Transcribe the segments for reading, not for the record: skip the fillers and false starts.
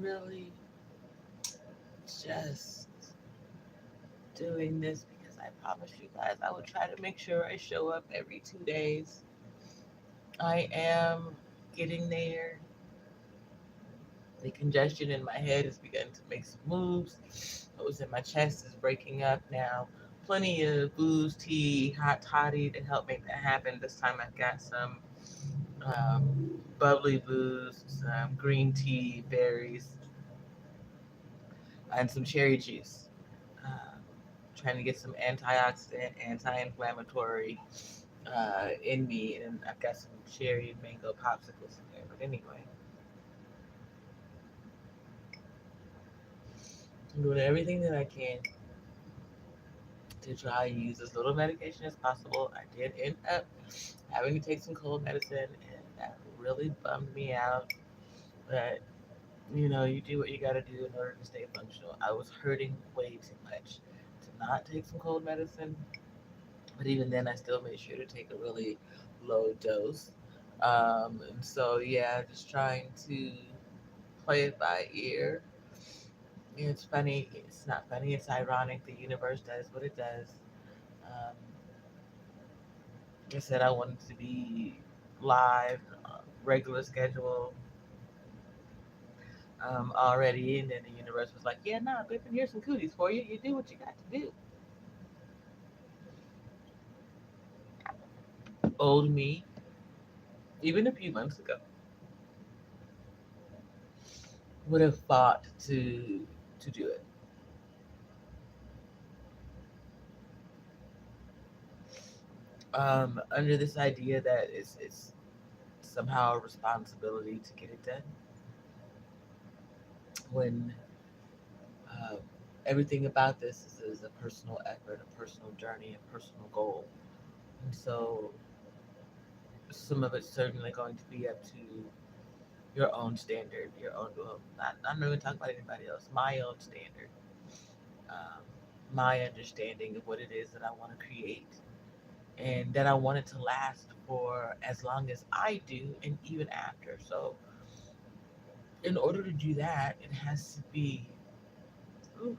really just doing this because I promised you guys I would try to make sure I show up every 2 days. I am getting there. The congestion in my head has begun to make some moves. What was in my chest is breaking up now. Plenty of booze, tea, hot toddy to help make that happen. This time I've got some bubbly booze, some green tea, berries, and some cherry juice. Um, Trying to get some antioxidant, anti-inflammatory in me, and I've got some cherry and mango popsicles in there. But anyway, I'm doing everything that I can to try and use as little medication as possible. I did end up having to take some cold medicine, and that really bummed me out. But you do what you got to do in order to stay functional. I was hurting way too much to not take some cold medicine, but even then, I still made sure to take a really low dose. And so, yeah, just trying to play it by ear. It's funny. It's not funny. It's ironic. The universe does what it does. Um, like I said, I wanted to be live, regular schedule already, and then the universe was like, "Yeah, nah, baby, here's some cooties for you. You do what you got to do." Old me, even a few months ago, would have fought to do it. Under this idea that it's somehow a responsibility to get it done, when um, everything about this is a personal effort, a personal journey, a personal goal. And so some of it's certainly going to be up to your own standard, your own, well, I'm not even talking about anybody else, my own standard, um, my understanding of what it is that I want to create, and that I want it to last for as long as I do and even after. So, in order to do that, it has to be, ooh,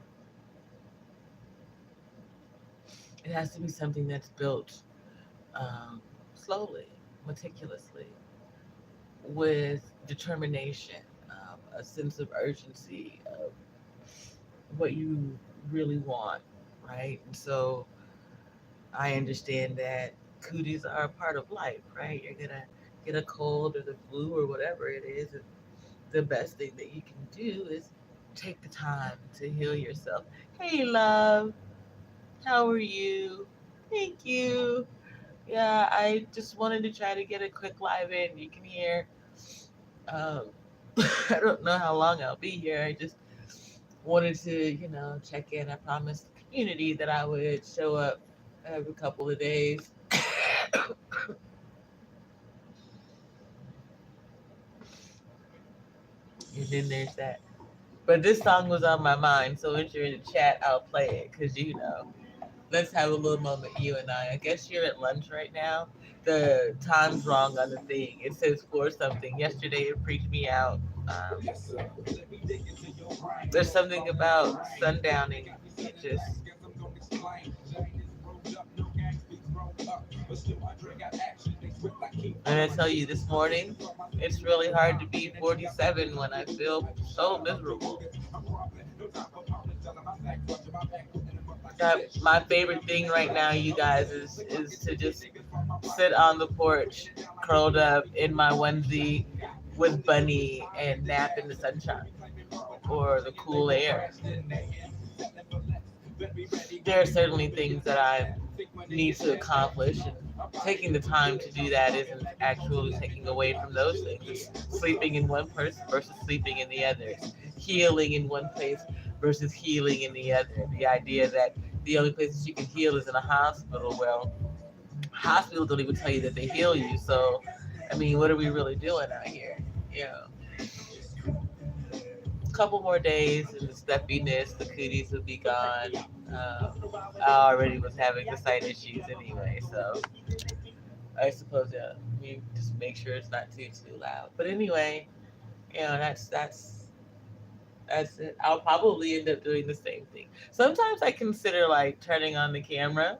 it has to be something that's built slowly, meticulously, with determination, a sense of urgency of what you really want, right? And so I understand that cooties are a part of life, right? You're gonna get a cold or the flu or whatever it is, and the best thing that you can do is take the time to heal yourself. Hey, love, how are you? Thank you. Yeah, I just wanted to try to get a quick live in. You can hear. Um, I don't know how long I'll be here. I just wanted to, check in. I promised the community that I would show up every couple of days. And then there's that. But this song was on my mind, so once you're in the chat, I'll play it because let's have a little moment, you and I. I guess you're at lunch right now. The time's wrong on the thing. It says four something. Yesterday it freaked me out. Um, there's something about sundowning. It just And I tell you, this morning, it's really hard to be 47 when I feel so miserable. My favorite thing right now, you guys, is to just sit on the porch, curled up in my onesie with Bunny and nap in the sunshine or the cool air. There are certainly things that I need to accomplish, and taking the time to do that isn't actually taking away from those things. It's sleeping in one place versus sleeping in the other. It's healing in one place versus healing in the other. The idea that the only places you can heal is in a hospital. Well, hospitals don't even tell you that they heal you. So, I mean, what are we really doing out here? Yeah. A couple more days and the stuffiness, the cooties will be gone. I already was having the side issues anyway, so I suppose we just make sure it's not too loud. But anyway, that's That's it. I'll probably end up doing the same thing. Sometimes I consider like turning on the camera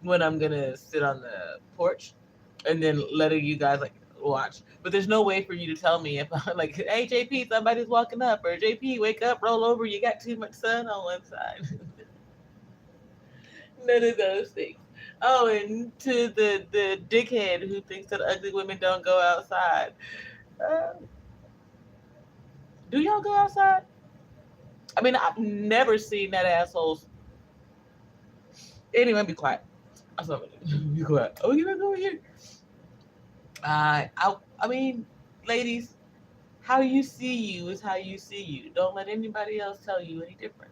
when I'm gonna sit on the porch and then letting you guys like watch. But there's no way for you to tell me if I'm like, hey JP, somebody's walking up, or JP, wake up, roll over, you got too much sun on one side. None of those things. Oh, and to the dickhead who thinks that ugly women don't go outside. Uh, do y'all go outside? I mean, I've never seen that asshole's. Anyway, be quiet. I'm sorry. Be quiet. Oh, you gonna go over here? I mean, ladies, how you see you is how you see you. Don't let anybody else tell you any different.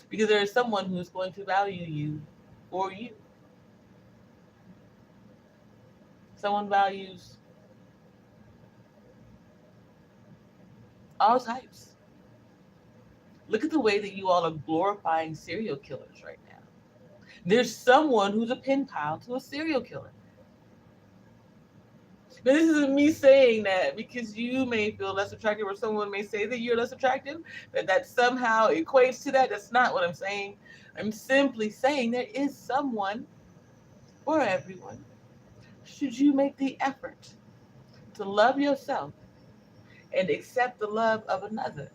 Because there is someone who's going to value you for you. Someone values all types. Look at the way that you all are glorifying serial killers right now. There's someone who's a pen pal to a serial killer. Now, this isn't me saying that because you may feel less attractive or someone may say that you're less attractive, that somehow equates to that. That's not what I'm saying. I'm simply saying there is someone for everyone. Should you make the effort to love yourself and accept the love of another?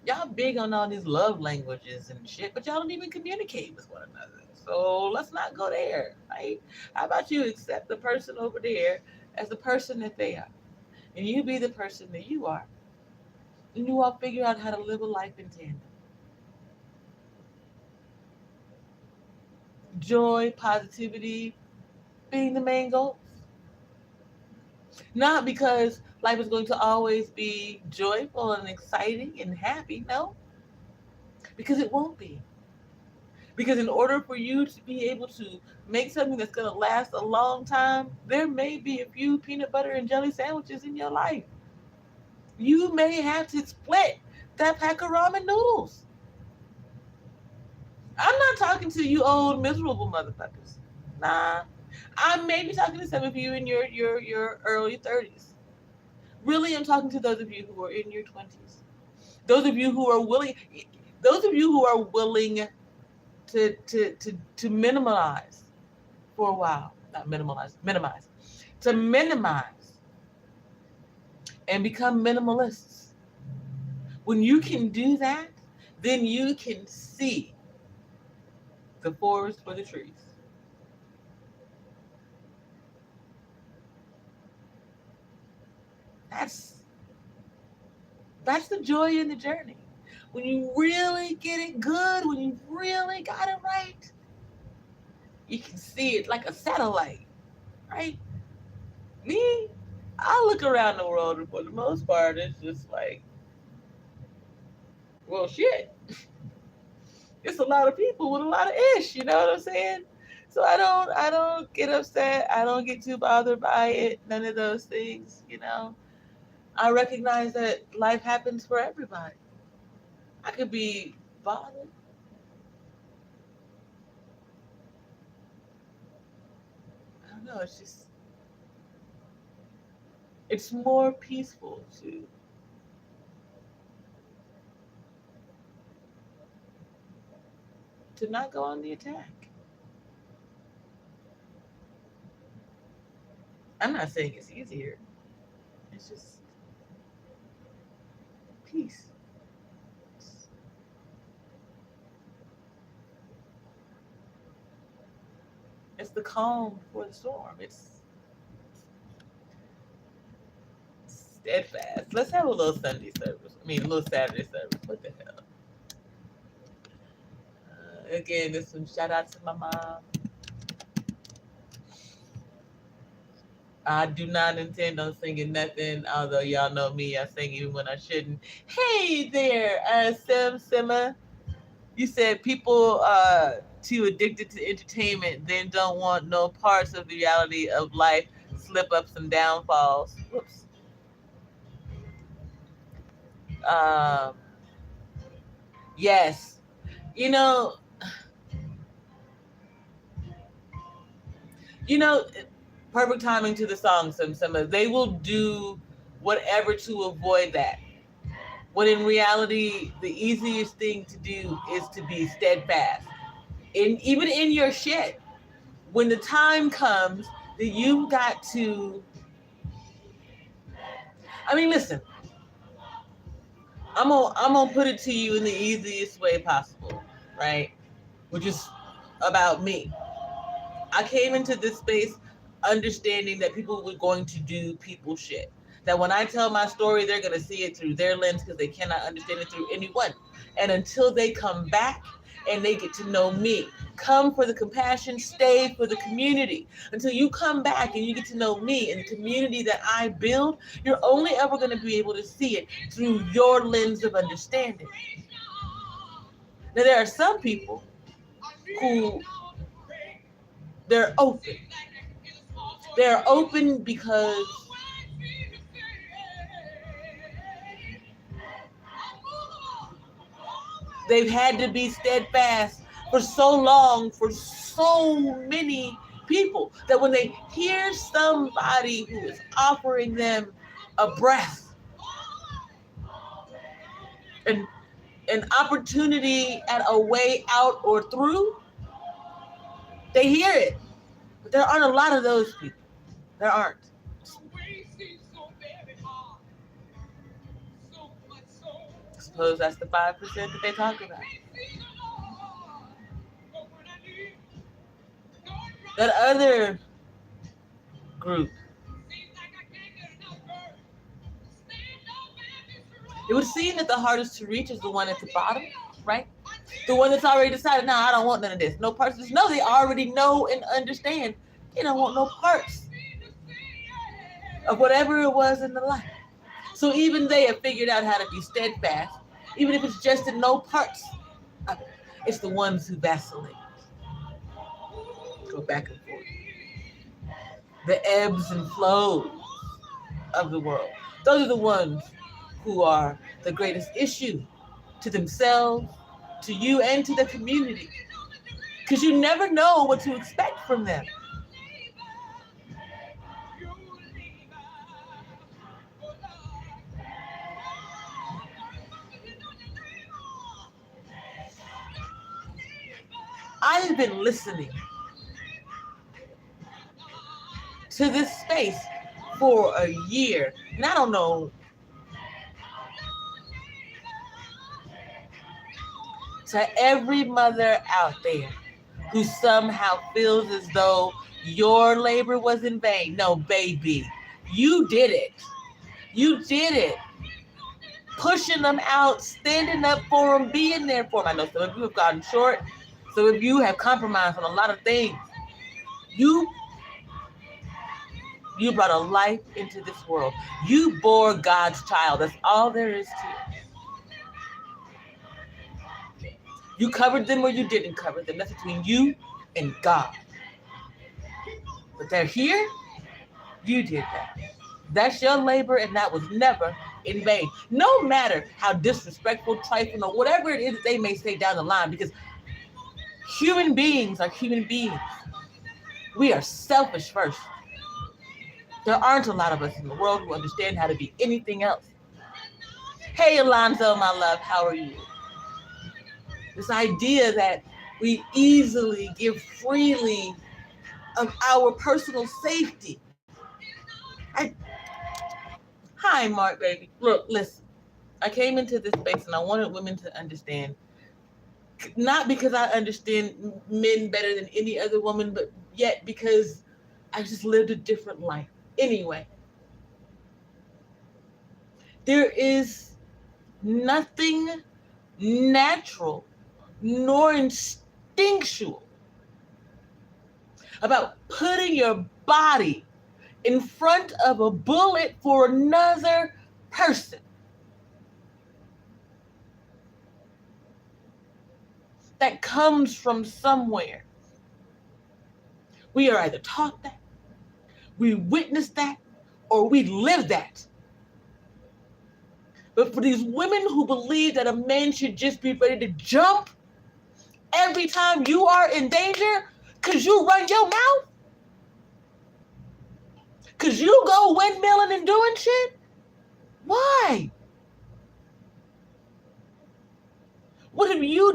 Y'all big on all these love languages and shit, but y'all don't even communicate with one another. So let's not go there, right? How about you accept the person over there as the person that they are, and you be the person that you are, and you all figure out how to live a life in tandem. Joy, positivity being the main goals. Not because life is going to always be joyful and exciting and happy, no, because it won't be. Because in order for you to be able to make something that's going to last a long time, there may be a few peanut butter and jelly sandwiches in your life. You may have to split that pack of ramen noodles. I'm not talking to you old miserable motherfuckers. Nah. I may be talking to some of you in your early 30s. Really, I'm talking to those of you who are in your 20s. Those of you who are willing to minimize for a while. Not minimize. To minimize and become minimalists. When you can do that, then you can see the forest for the trees. That's that's the joy in the journey. When you really get it good, when you really got it right, you can see it like a satellite, right? Me, I look around the world and for the most part it's just like, well shit. It's a lot of people with a lot of ish, you know what I'm saying? So I don't get upset. I don't get too bothered by it. None of those things, you know. I recognize that life happens for everybody. I could be bothered. I don't know. It's more peaceful to not go on the attack. I'm not saying it's easier. It's just peace. It's, it's the calm before the storm. It's steadfast. Let's have a little Sunday service. I mean, a little Saturday service. What the hell? Again, this one shout out to my mom. I do not intend on singing nothing, although y'all know me, I sing even when I shouldn't. Hey there, Simma. You said people too addicted to entertainment then don't want no parts of the reality of life, slip ups and downfalls. Whoops. Um, yes. You know, you know, perfect timing to the song, Simma. They will do whatever to avoid that. When in reality, the easiest thing to do is to be steadfast. Even in your shit, when the time comes that you got to, I mean, listen, I'm gonna put it to you in the easiest way possible, right? Which is about me. I came into this space understanding that people were going to do people shit. That when I tell my story, they're going to see it through their lens because they cannot understand it through anyone. And until they come back and they get to know me, come for the compassion, stay for the community. Until you come back and you get to know me and the community that I build, you're only ever going to be able to see it through your lens of understanding. Now, there are some people who they're open. They're open because they've had to be steadfast for so long, for so many people, that when they hear somebody who is offering them a breath, an opportunity at a way out or through, they hear it. But there aren't a lot of those people. There aren't. I suppose that's the 5% that they talk about. That other group, it would seem that the hardest to reach is the one at the bottom, right? The one that's already decided, no, I don't want none of this. No parts of this. No, they already know and understand. They don't want no parts of whatever it was in the life. So even they have figured out how to be steadfast, even if it's just in no parts of it. It's the ones who vacillate, go back and forth. The ebbs and flows of the world. Those are the ones who are the greatest issue to themselves, to you, and to the community. Because you never know what to expect from them. I have been listening to this space for a year, and I don't know, to every mother out there who somehow feels as though your labor was in vain. No, baby, you did it. You did it. Pushing them out, standing up for them, being there for them. I know some of you have gotten short. Some of you have compromised on a lot of things. You brought a life into this world. You bore God's child. That's all there is to it. You covered them or you didn't cover them. That's between you and God. But they're here. You did that. That's your labor, and that was never in vain. No matter how disrespectful, trifling, or whatever it is that they may say down the line, because human beings are human beings. We are selfish first. There aren't a lot of us in the world who understand how to be anything else. Hey, Alonzo, my love, how are you? This idea that we easily give freely of our personal safety. Hi, Mark, baby. Look, listen. I came into this space and I wanted women to understand, not because I understand men better than any other woman, but yet because I just lived a different life. Anyway, there is nothing natural nor instinctual about putting your body in front of a bullet for another person. That comes from somewhere. We are either taught that, we witness that, or we live that. But for these women who believe that a man should just be ready to jump every time you are in danger because you run your mouth, because you go windmilling and doing shit,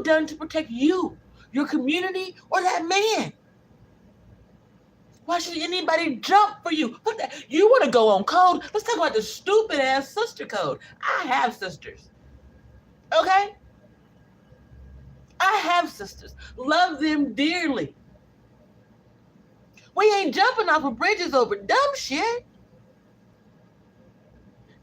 you done to protect you, your community, or that man? Why should anybody jump for you? What the, you want to go on code? Let's talk about the stupid ass sister code. I have sisters. Okay? I have sisters. Love them dearly. We ain't jumping off of bridges over dumb shit.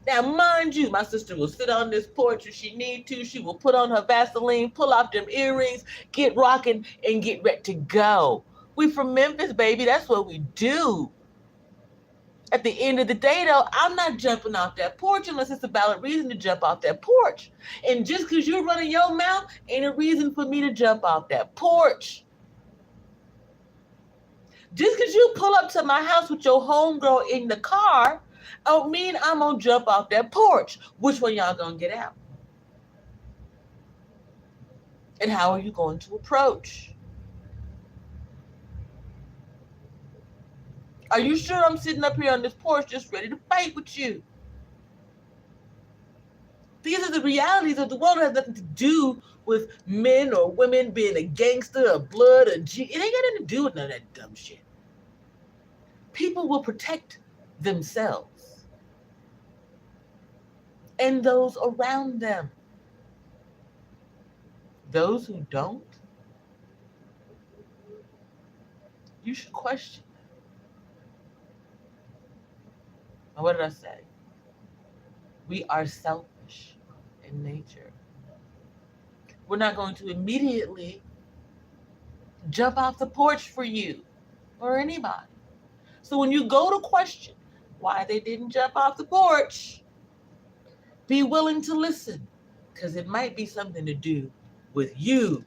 Now, mind you, my sister will sit on this porch if she need to. She will put on her Vaseline, pull off them earrings, get rocking, and get ready to go. We from Memphis, baby. That's what we do. At the end of the day, though, I'm not jumping off that porch unless it's a valid reason to jump off that porch. And just because you're running your mouth ain't a reason for me to jump off that porch. Just because you pull up to my house with your homegirl in the car don't mean I'm going to jump off that porch. Which one y'all going to get out? And how are you going to approach? Are you sure I'm sitting up here on this porch just ready to fight with you? These are the realities of the world. It has nothing to do with men or women being a gangster or blood or G. It ain't got nothing to do with none of that dumb shit. People will protect themselves and those around them. Those who don't, you should question. And what did I say? We are selfish in nature. We're not going to immediately jump off the porch for you or anybody. So when you go to question why they didn't jump off the porch, be willing to listen, because it might be something to do with you.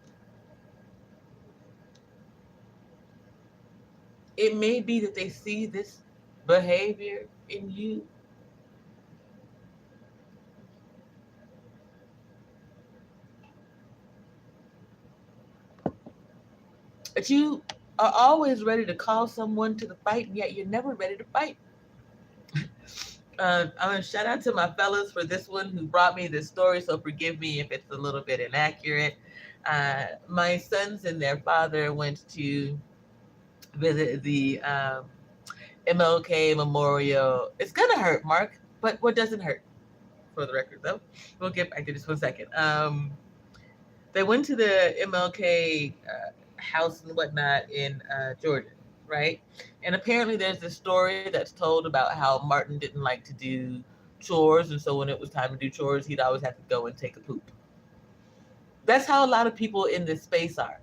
It may be that they see this behavior in you. But you are always ready to call someone to the fight, and yet you're never ready to fight. I'm going to shout out to my fellas for this one who brought me this story, so forgive me if it's a little bit inaccurate. My sons and their father went to visit the MLK Memorial. It's going to hurt, Mark, but what doesn't hurt? For the record, though. We'll get back to this for a second. They went to the MLK house and whatnot in Georgia, right? And apparently there's this story that's told about how Martin didn't like to do chores, and so when it was time to do chores, he'd always have to go and take a poop. That's how a lot of people in this space are.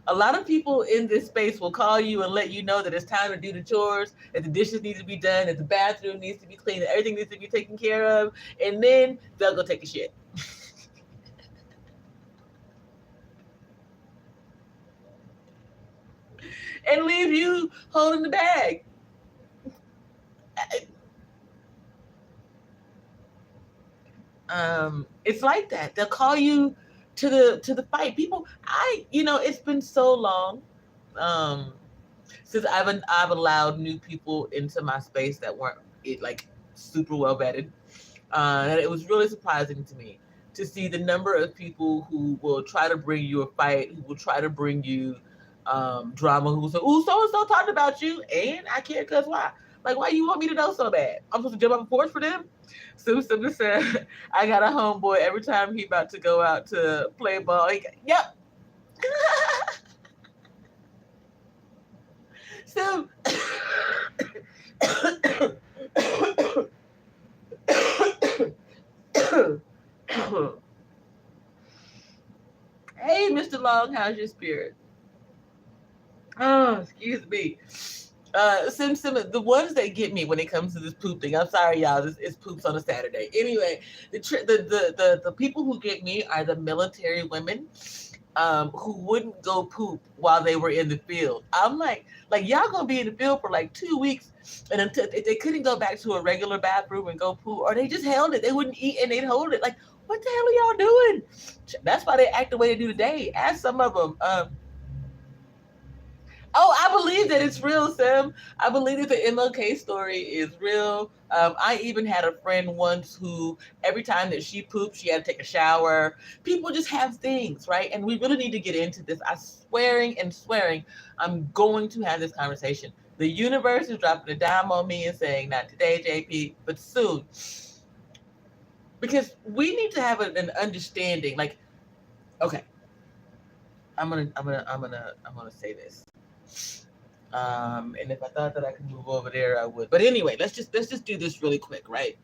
A lot of people in this space will call you and let you know that it's time to do the chores, that the dishes need to be done, that the bathroom needs to be cleaned, that everything needs to be taken care of, and then they'll go take a shit. And leave you holding the bag. It's like that. They'll call you to the fight. People, it's been so long since I've allowed new people into my space that weren't like super well vetted. And it was really surprising to me to see the number of people who will try to bring you a fight, who will try to bring you drama, who will say, "Ooh, so and so talked about you," and I can't cause why. Like, why you want me to know so bad? I'm supposed to jump off a porch for them? Simply said, I got a homeboy every time he about to go out to play ball. Yep. So, hey, Mr. Long, how's your spirit? Oh, excuse me. Sim, the ones that get me when it comes to this poop thing. I'm sorry, y'all. It's poops on a Saturday. Anyway, the people who get me are the military women, who wouldn't go poop while they were in the field. I'm like y'all gonna be in the field for like 2 weeks, and until they couldn't go back to a regular bathroom and go poop, or they just held it. They wouldn't eat and they'd hold it. Like, what the hell are y'all doing? That's why they act the way they do today. Ask some of them. Oh, I believe that it's real, Sim. I believe that the MLK story is real. I even had a friend once who, every time that she pooped, she had to take a shower. People just have things, right? And we really need to get into this. I swearing and swearing, I'm going to have this conversation. The universe is dropping a dime on me and saying, not today, JP, but soon. Because we need to have an understanding. Like, okay, I'm gonna say this. And if I thought that I could move over there, I would. But anyway, let's just do this really quick, right?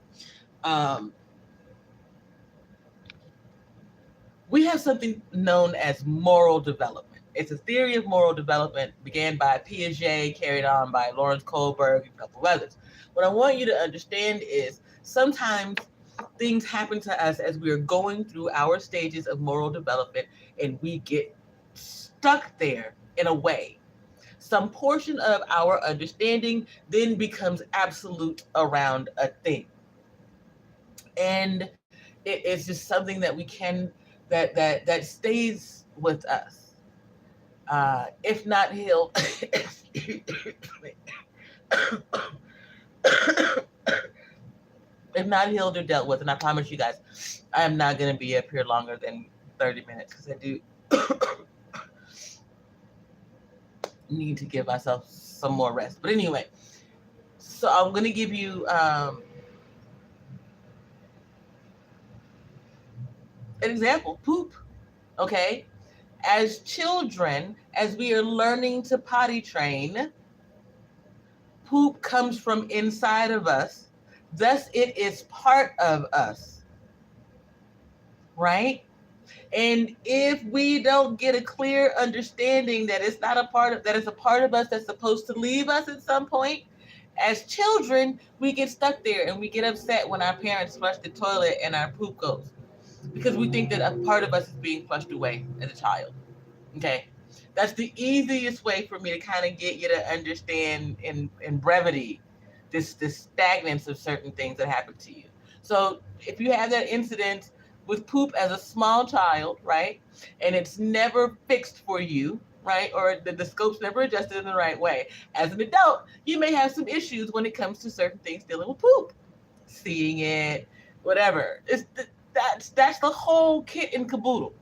Um, we have something known as moral development. It's a theory of moral development began by Piaget, carried on by Lawrence Kohlberg, and a couple of others. What I want you to understand is sometimes things happen to us as we are going through our stages of moral development, and we get stuck there in a way. Some portion of our understanding then becomes absolute around a thing. And it's just something that we can that stays with us. If not healed, if not healed or dealt with, and I promise you guys, I am not going to be up here longer than 30 minutes because I do need to give myself some more rest. But anyway, so I'm going to give you an example: poop. Okay, as children, as we are learning to potty train, poop comes from inside of us. Thus, it is part of us, right? And if we don't get a clear understanding that it's not a part of that it's a part of us that's supposed to leave us at some point, as children, we get stuck there and we get upset when our parents flush the toilet and our poop goes because we think that a part of us is being flushed away as a child. Okay. That's the easiest way for me to kind of get you to understand in brevity this stagnance of certain things that happen to you. So if you have that incident with poop as a small child, right, and it's never fixed for you, right, or the scope's never adjusted in the right way, as an adult, you may have some issues when it comes to certain things dealing with poop, seeing it, whatever. That's the whole kit and caboodle.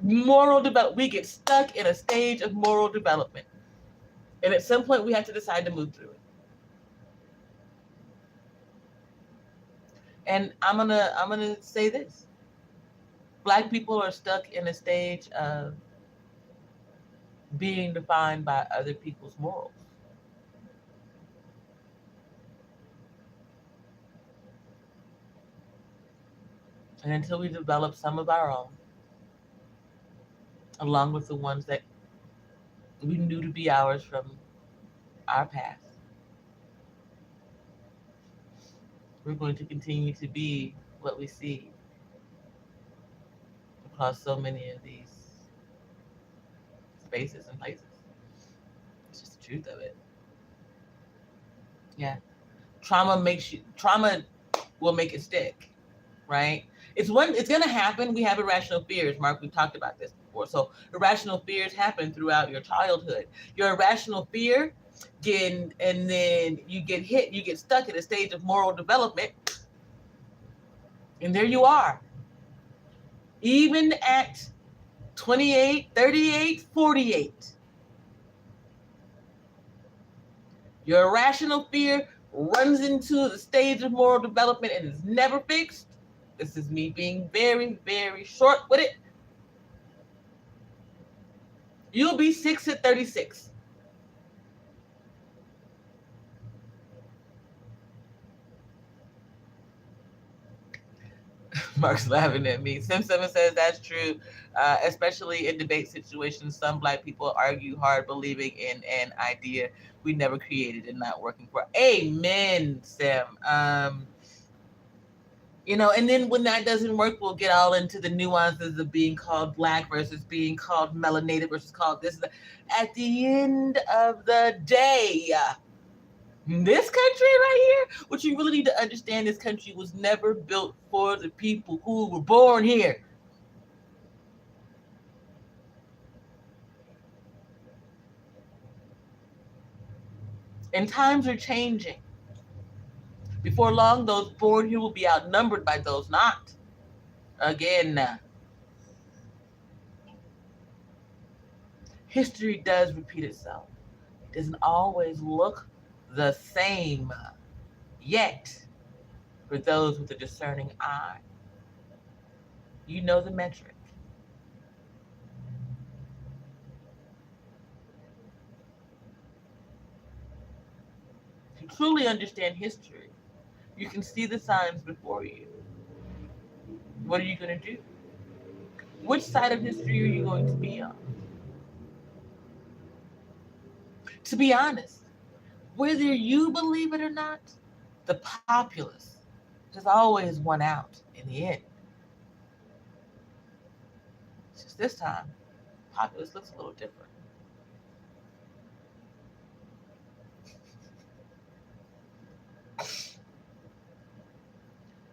Moral development. We get stuck in a stage of moral development, and at some point we have to decide to move through it. And I'm gonna say this: Black people are stuck in a stage of being defined by other people's morals, and until we develop some of our own, along with the ones that we knew to be ours from our past, we're going to continue to be what we see across so many of these spaces and places. It's just the truth of it. Yeah. Trauma will make it stick, right? It's gonna happen. We have irrational fears. Mark, we've talked about this before. So irrational fears happen throughout your childhood. Your irrational fear and then you get hit, you get stuck at a stage of moral development, and there you are. Even at 28, 38, 48. Your irrational fear runs into the stage of moral development and is never fixed. This is me being very, very short with it. You'll be 6 at 36. Mark's laughing at me. Sim Seven says that's true, especially in debate situations. Some Black people argue hard, believing in an idea we never created and not working for. Amen, Sim. And then when that doesn't work, we'll get all into the nuances of being called Black versus being called melanated versus called this. At the end of the day, this country right here, what you really need to understand, this country was never built for the people who were born here. And times are changing. Before long, those born here will be outnumbered by those not. Again, history does repeat itself. It doesn't always look the same. Yet, for those with a discerning eye, you know the metric. To truly understand history, you can see the signs before you. What are you going to do? Which side of history are you going to be on? To be honest, whether you believe it or not, the populace has always won out in the end. It's just this time, populace looks a little different.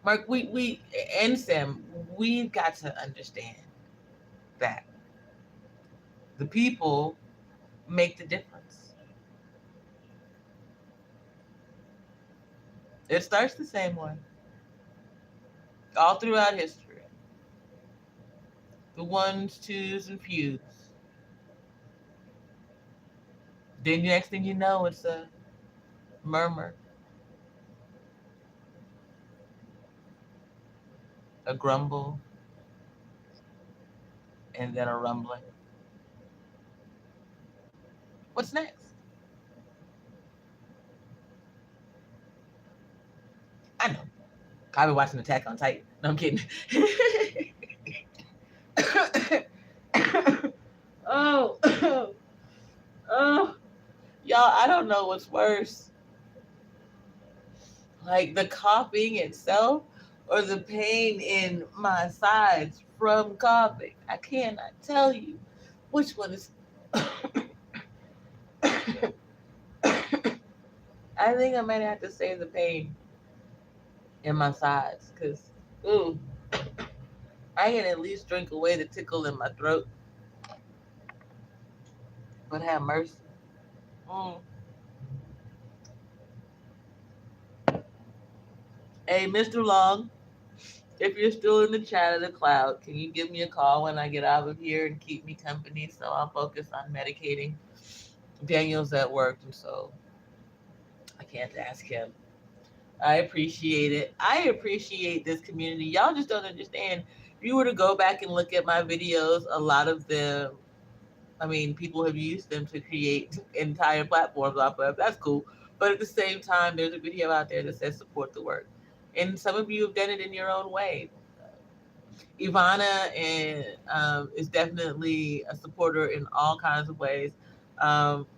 Mark, we and Sam, we've got to understand that the people make the difference. It starts the same way all throughout history. The ones, twos, and fews. Then the next thing you know, it's a murmur, a grumble, and then a rumbling. What's next? I know. I've been watching Attack on Titan. No, I'm kidding. Oh, oh, y'all, I don't know what's worse. Like the coughing itself or the pain in my sides from coughing. I cannot tell you which one is. I think I might have to say the pain in my sides because, ooh, I can at least drink away the tickle in my throat. But have mercy. Mm. Hey, Mr. Long, if you're still in the chat of the cloud, can you give me a call when I get out of here and keep me company so I'll focus on medicating? Daniel's at work, and so I can't ask him. I appreciate it. I appreciate this community. Y'all just don't understand. If you were to go back and look at my videos, a lot of them, I mean, people have used them to create entire platforms off of. That's cool. But at the same time, there's a video out there that says support the work. And some of you have done it in your own way. Ivana is definitely a supporter in all kinds of ways.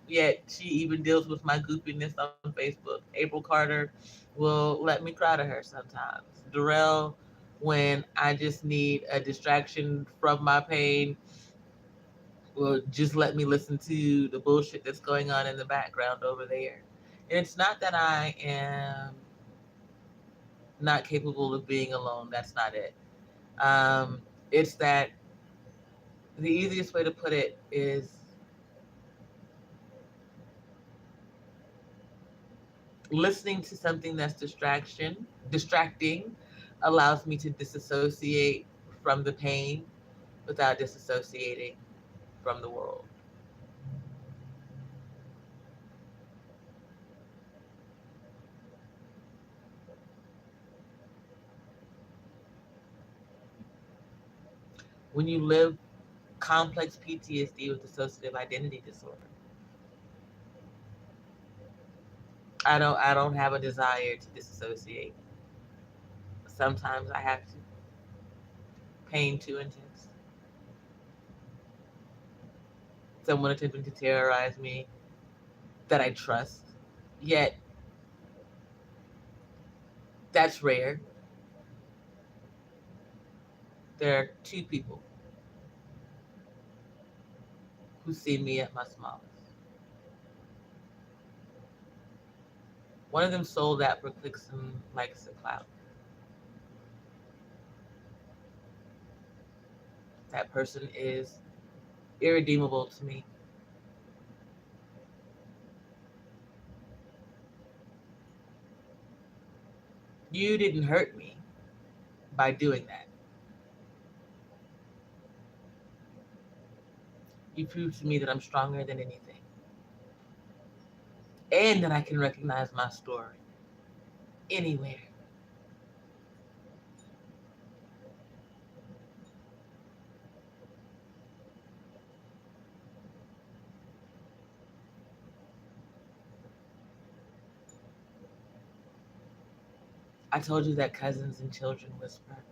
Yet she even deals with my goofiness on Facebook. April Carter will let me cry to her sometimes. Darrell, when I just need a distraction from my pain, will just let me listen to the bullshit that's going on in the background over there. And it's not that I am not capable of being alone. That's not it. It's that the easiest way to put it is listening to something that's distracting allows me to disassociate from the pain without disassociating from the world. When you live complex PTSD with dissociative identity disorder, I don't have a desire to disassociate. Sometimes I have to. Pain too intense. Someone attempting to terrorize me that I trust. Yet that's rare. There are two people who see me at my smallest. One of them sold that for clicks and likes and clout. That person is irredeemable to me. You didn't hurt me by doing that. You proved to me that I'm stronger than anything and that I can recognize my story anywhere. I told you that cousins and children whisper.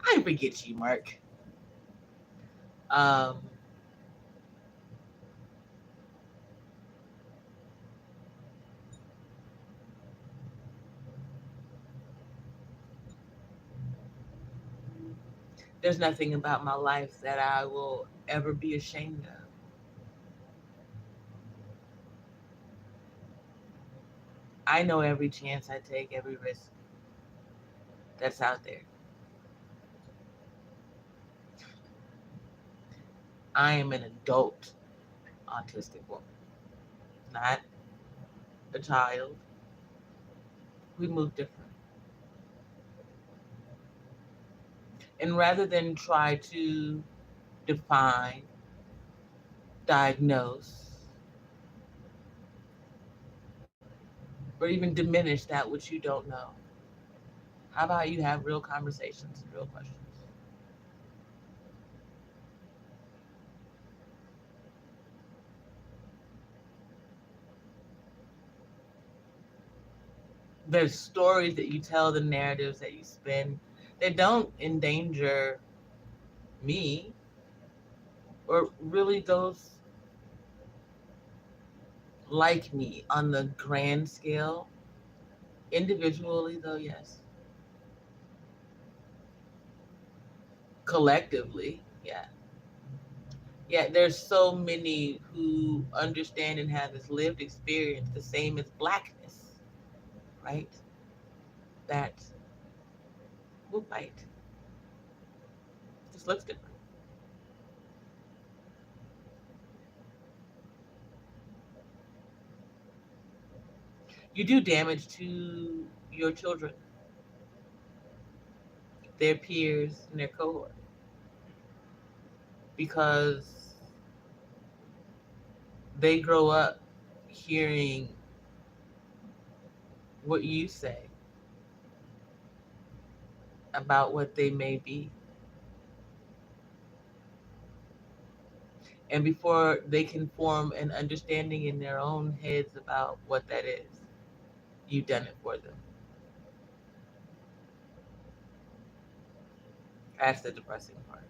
I forget you, Mark. Um, there's nothing about my life that I will ever be ashamed of. I know every chance I take, every risk that's out there. I am an adult autistic woman, not a child. We move different. And rather than try to define, diagnose, or even diminish that which you don't know, how about you have real conversations and real questions? There's stories that you tell, the narratives that you spin that don't endanger me or really those like me on the grand scale. Individually, though, yes. Collectively, yeah. Yeah, there's so many who understand and have this lived experience, the same as blackness, right? That will fight. Just looks different. You do damage to your children, their peers, and their cohort because they grow up hearing what you say about what they may be. And before they can form an understanding in their own heads about what that is, you've done it for them. That's the depressing part.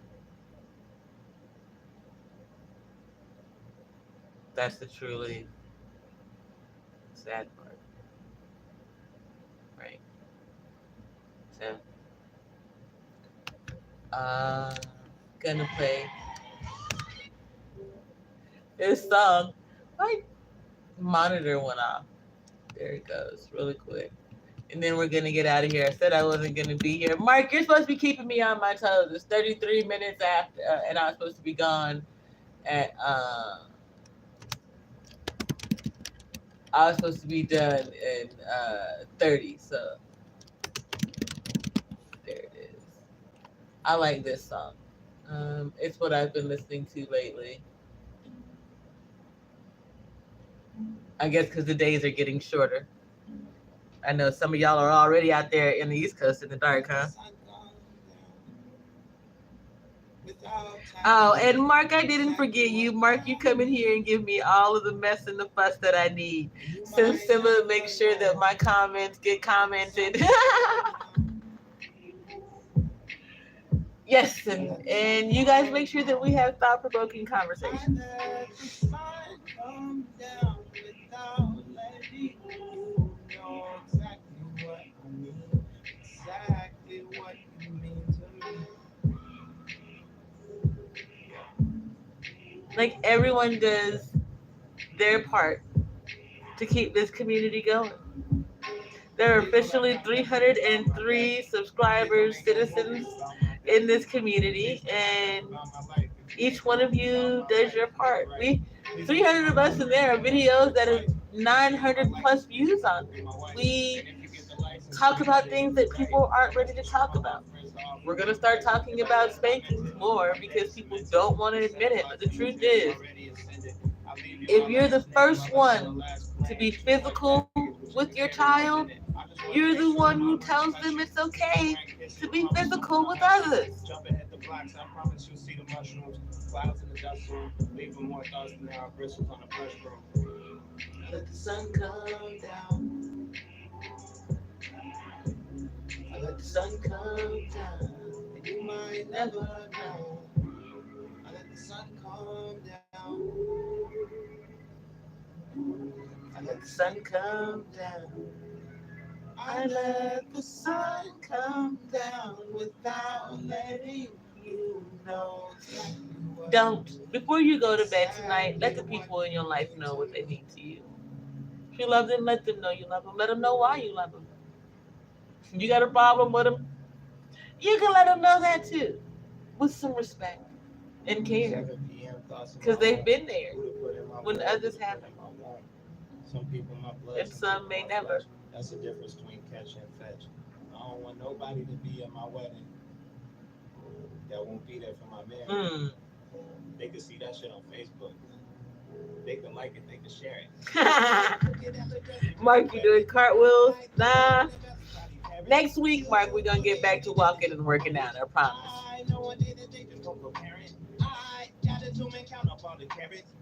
That's the truly sad part, right? So, uh, gonna play this song. My monitor went off. There it goes, really quick. And then we're gonna get out of here. I said I wasn't gonna be here. Mark, you're supposed to be keeping me on my toes. It's 33 minutes after, and I was supposed to be gone at. I was supposed to be done in 30. So there it is. I like this song. It's what I've been listening to lately. I guess because the days are getting shorter. I know some of y'all are already out there in the East Coast in the dark, huh? Oh, and Mark, I didn't forget you. Mark, you come in here and give me all of the mess and the fuss that I need. So Simba, make sure that my comments get commented. Yes, and you guys make sure that we have thought-provoking conversations. Like everyone does their part to keep this community going. There are officially 303 subscribers, citizens in this community, and each one of you does your part. We 300 of us, and there are videos that have 900 plus views on. We talk about things that people aren't ready to talk about. We're gonna start talking about spankings more because people don't want to admit it. But the truth is, if you're the first one to be physical with your child, you're the one who tells them it's okay to be physical with others. Let the sun come down. Let the sun come down. And you might never know. I let the sun come down. I let the sun come down. I let the sun come down without letting you know. Don't. Before you go to bed tonight, let the people in your life know what they mean to you. If you love them, let them know you love them. Let them know why you love them. You got a problem with them, you can let them know that too, with some respect and care, because they've been there when others haven't. Some people my blood, and some may never. That's the difference between catch and fetch. I don't want nobody to be at my wedding that won't be there for my marriage. They can see that shit on Facebook. They can like it, they can share it. Mark, you doing cartwheels? Nah. Next week, Mark, we're gonna get back to walking and working out, I promise.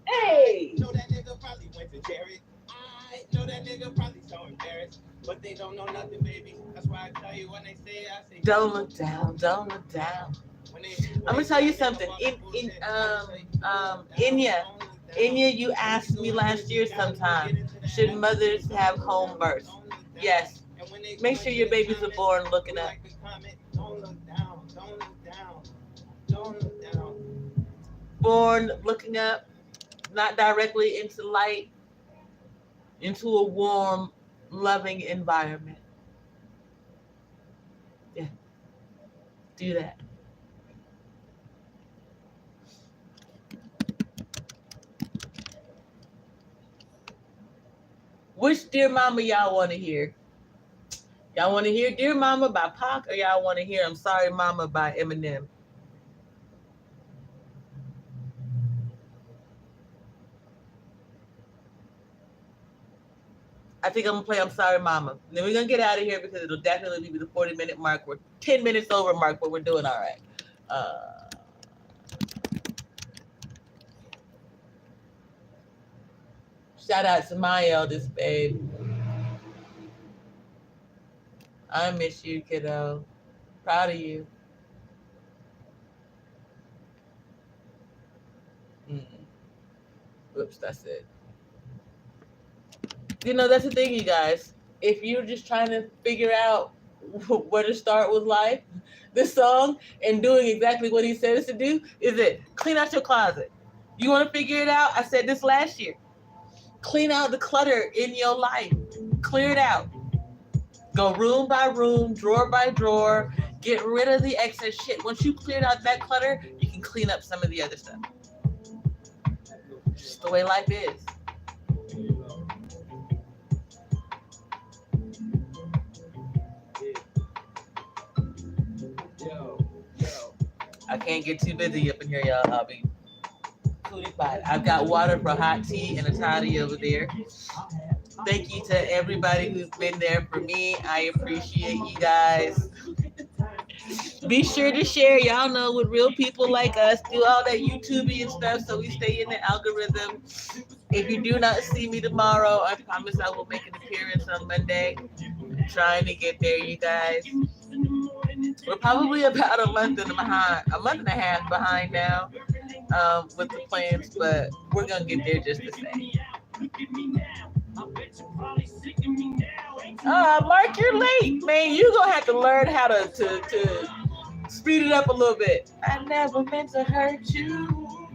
Hey! Know that nigga probably so embarrassed, but they don't know nothing, baby. That's why I tell you when they say, I say, don't look down, don't look down. I'm gonna tell you something. Inya, you asked me last year sometime, should mothers have home births? Yes. Make sure your babies are born looking up. Don't look down, don't look down, don't look down. Born looking up, not directly into light, into a warm, loving environment. Yeah, do that. Which Dear Mama y'all want to hear? Y'all want to hear Dear Mama by Pac, or y'all want to hear I'm Sorry Mama by Eminem? I think I'm going to play I'm Sorry Mama. And then we're going to get out of here because it'll definitely be the 40-minute mark. We're 10 minutes over mark, but we're doing all right. Shout out to my eldest, babe. I miss you, kiddo. Proud of you. Oops, that's it. You know, that's the thing, you guys. If you're just trying to figure out where to start with life, this song and doing exactly what he says to do is it. Clean out your closet. You want to figure it out? I said this last year. Clean out the clutter in your life. Clear it out. Go room by room, drawer by drawer. Get rid of the excess shit. Once you cleared out that clutter, you can clean up some of the other stuff. It's just the way life is. I can't get too busy up in here, y'all. I'll be cootie pie. I've got water for hot tea and a toddy over there. Thank you to everybody who's been there for me. I appreciate you guys. Be sure to share. Y'all know with real people like us, do all that YouTube and stuff so we stay in the algorithm. If you do not see me tomorrow, I promise I will make an appearance on Monday. I'm trying to get there, you guys. We're probably about a month and a half behind now with the plans, but we're gonna get there just the same. Mark, you're late, man. You're gonna have to learn how to speed it up a little bit. I never meant to hurt you.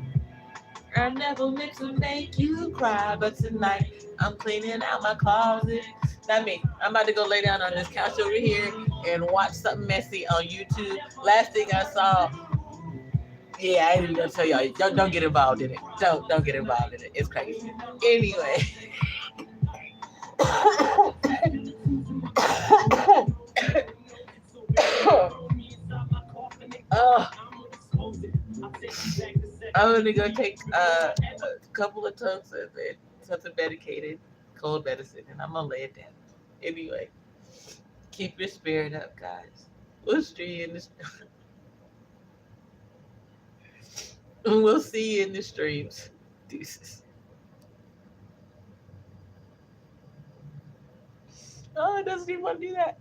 I never meant to make you cry, but tonight I'm cleaning out my closet. Not me. I'm about to go lay down on this couch over here and watch something messy on YouTube. Last thing I saw, yeah, I ain't even gonna tell y'all. Don't get involved in it. Don't get involved in it. It's crazy. Anyway. Oh, I'm gonna go take a couple of tubs of it, something medicated, cold medicine, and I'm gonna lay it down. Anyway, keep your spirit up, guys. We'll see you in the we'll see you in the streams. Deuces. Oh, it doesn't even want to do that.